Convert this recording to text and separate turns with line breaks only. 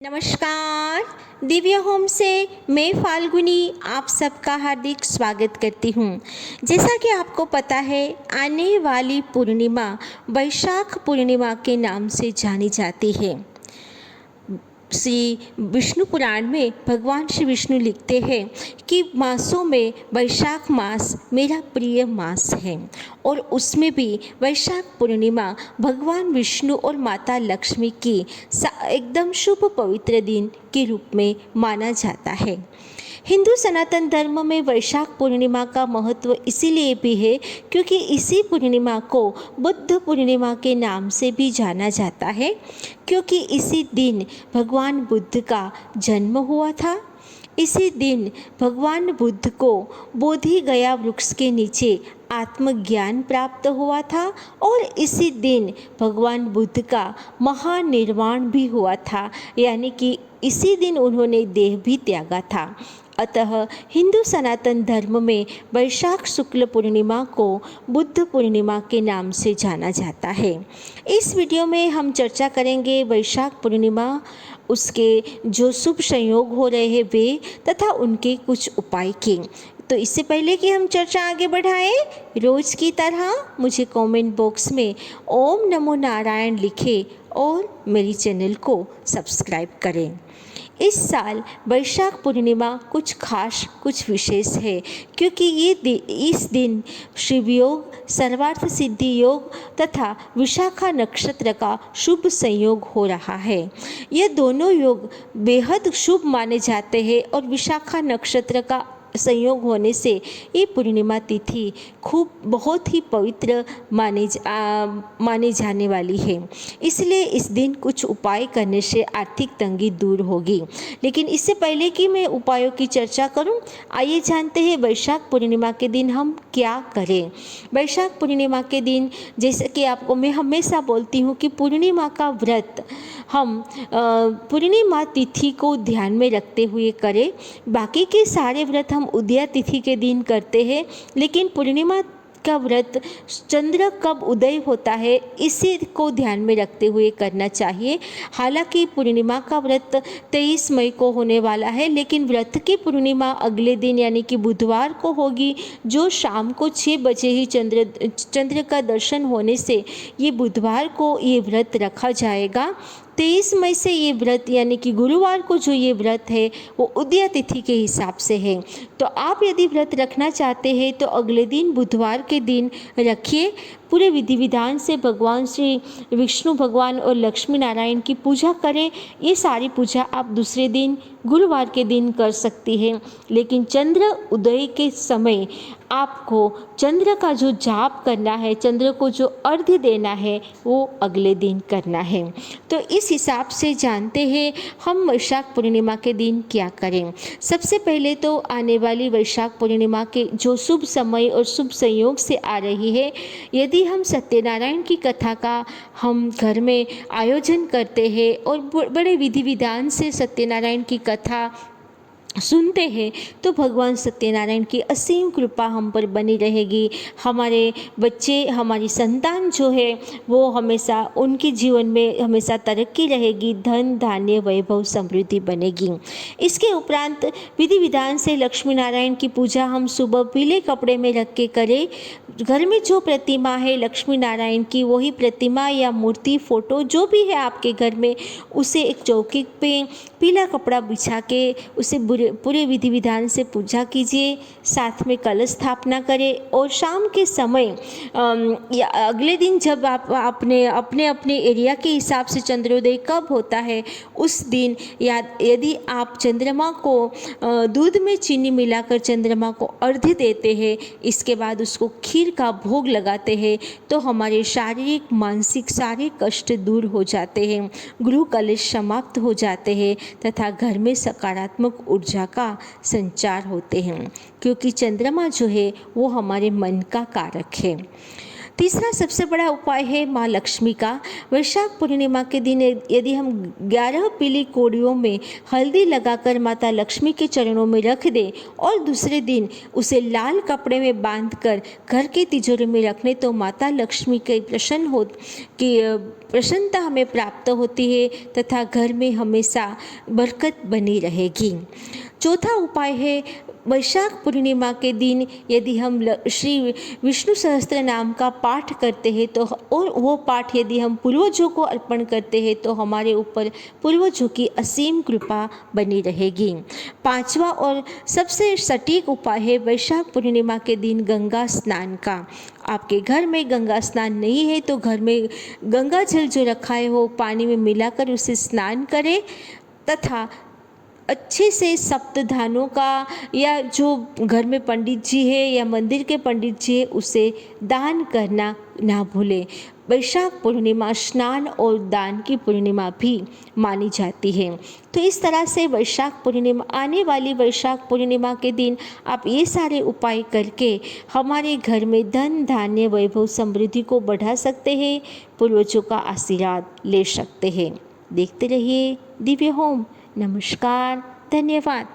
नमस्कार। दिव्य होम से मैं फाल्गुनी आप सबका हार्दिक स्वागत करती हूँ। जैसा कि आपको पता है, आने वाली पूर्णिमा वैशाख पूर्णिमा के नाम से जानी जाती है। श्री विष्णु पुराण में भगवान श्री विष्णु लिखते हैं कि मासों में वैशाख मास मेरा प्रिय मास है और उसमें भी वैशाख पूर्णिमा भगवान विष्णु और माता लक्ष्मी की एकदम शुभ पवित्र दिन के रूप में माना जाता है। हिंदू सनातन धर्म में वैशाख पूर्णिमा का महत्व इसीलिए भी है क्योंकि इसी पूर्णिमा को बुद्ध पूर्णिमा के नाम से भी जाना जाता है, क्योंकि इसी दिन भगवान बुद्ध का जन्म हुआ था। इसी दिन भगवान बुद्ध को बोधि गया वृक्ष के नीचे आत्मज्ञान प्राप्त हुआ था और इसी दिन भगवान बुद्ध का महानिर्वाण भी हुआ था, यानी कि इसी दिन उन्होंने देह भी त्यागा था। अतः हिंदू सनातन धर्म में वैशाख शुक्ल पूर्णिमा को बुद्ध पूर्णिमा के नाम से जाना जाता है। इस वीडियो में हम चर्चा करेंगे वैशाख पूर्णिमा, उसके जो शुभ संयोग हो रहे हैं वे तथा उनके कुछ उपाय की। तो इससे पहले कि हम चर्चा आगे बढ़ाएं, रोज़ की तरह मुझे कमेंट बॉक्स में ओम नमो नारायण लिखें और मेरी चैनल को सब्सक्राइब करें। इस साल वैशाख पूर्णिमा कुछ खास, कुछ विशेष है, क्योंकि इस दिन शिव योग, सर्वार्थ सिद्धि योग तथा विशाखा नक्षत्र का शुभ संयोग हो रहा है। ये दोनों योग बेहद शुभ माने जाते हैं और विशाखा नक्षत्र का संयोग होने से ये पूर्णिमा तिथि बहुत ही पवित्र माने जाने वाली है। इसलिए इस दिन कुछ उपाय करने से आर्थिक तंगी दूर होगी। लेकिन इससे पहले कि मैं उपायों की चर्चा करूं, आइए जानते हैं वैशाख पूर्णिमा के दिन हम क्या करें। वैशाख पूर्णिमा के दिन, जैसे कि आपको मैं हमेशा बोलती हूँ कि पूर्णिमा का व्रत हम पूर्णिमा तिथि को ध्यान में रखते हुए करें। बाकी के सारे व्रत हम उदया तिथि के दिन करते हैं, लेकिन पूर्णिमा का व्रत चंद्र कब उदय होता है इसी को ध्यान में रखते हुए करना चाहिए। हालांकि पूर्णिमा का व्रत 23 मई को होने वाला है, लेकिन व्रत की पूर्णिमा अगले दिन यानी कि बुधवार को होगी, जो शाम को 6 बजे ही चंद्र का दर्शन होने से ये बुधवार को ये व्रत रखा जाएगा। 23 मई से ये व्रत यानी कि गुरुवार को जो ये व्रत है वो उदया तिथि के हिसाब से है। तो आप यदि व्रत रखना चाहते हैं तो अगले दिन बुधवार के दिन रखिए। पूरे विधि विधान से भगवान श्री विष्णु भगवान और लक्ष्मी नारायण की पूजा करें। ये सारी पूजा आप दूसरे दिन गुरुवार के दिन कर सकती हैं, लेकिन चंद्र उदय के समय आपको चंद्र का जो जाप करना है, चंद्र को जो अर्घ्य देना है, वो अगले दिन करना है। तो इस हिसाब से जानते हैं हम वैशाख पूर्णिमा के दिन क्या करें। सबसे पहले तो आने वाली वैशाख पूर्णिमा के जो शुभ समय और शुभ संयोग से आ रही है, यदि हम सत्यनारायण की कथा का हम घर में आयोजन करते हैं और बड़े विधि विधान से सत्यनारायण की कथा सुनते हैं तो भगवान सत्यनारायण की असीम कृपा हम पर बनी रहेगी। हमारे बच्चे, हमारी संतान जो है वो हमेशा, उनके जीवन में हमेशा तरक्की रहेगी, धन धान्य वैभव समृद्धि बनेगी। इसके उपरांत विधि विधान से लक्ष्मी नारायण की पूजा हम सुबह पीले कपड़े में रख के करें। घर में जो प्रतिमा है लक्ष्मी नारायण की, वही प्रतिमा या मूर्ति, फोटो जो भी है आपके घर में, उसे एक चौकी पे पीला कपड़ा बिछा के उसे पूरे विधि विधान से पूजा कीजिए। साथ में कलश स्थापना करें और शाम के समय या अगले दिन जब आप अपने अपने एरिया के हिसाब से चंद्रोदय कब होता है उस दिन यदि आप चंद्रमा को दूध में चीनी मिलाकर चंद्रमा को अर्घ्य देते हैं, इसके बाद उसको खीर का भोग लगाते हैं, तो हमारे शारीरिक मानसिक सारे कष्ट दूर हो जाते हैं, गृह कलेश समाप्त हो जाते हैं तथा घर में सकारात्मक ऊर्जा का संचार होते हैं, क्योंकि चंद्रमा जो है वो हमारे मन का कारक है। तीसरा सबसे बड़ा उपाय है माँ लक्ष्मी का। वैशाख पूर्णिमा के दिन यदि हम 11 पीली कोड़ियों में हल्दी लगाकर माता लक्ष्मी के चरणों में रख दें और दूसरे दिन उसे लाल कपड़े में बांधकर घर की तिजोरी में रखने तो माता लक्ष्मी के प्रसन्नता हमें प्राप्त होती है तथा घर में हमेशा बरकत बनी रहेगी। चौथा उपाय है वैशाख पूर्णिमा के दिन यदि हम श्री विष्णु सहस्त्र नाम का पाठ करते हैं तो और वो पाठ यदि हम पूर्वजों को अर्पण करते हैं तो हमारे ऊपर पूर्वजों की असीम कृपा बनी रहेगी। पांचवा और सबसे सटीक उपाय है वैशाख पूर्णिमा के दिन गंगा स्नान का। आपके घर में गंगा स्नान नहीं है तो घर में गंगा जल जो रखा है वो पानी में मिलाकर उसे स्नान करें तथा अच्छे से सप्तधानों का या जो घर में पंडित जी है या मंदिर के पंडित जी है उसे दान करना ना भूलें। वैशाख पूर्णिमा स्नान और दान की पूर्णिमा भी मानी जाती है। तो इस तरह से वैशाख पूर्णिमा आने वाली वैशाख पूर्णिमा के दिन आप ये सारे उपाय करके हमारे घर में धन धान्य वैभव समृद्धि को बढ़ा सकते हैं, पूर्वजों का आशीर्वाद ले सकते हैं। देखते रहिए दिव्य होम। नमस्कार, धन्यवाद।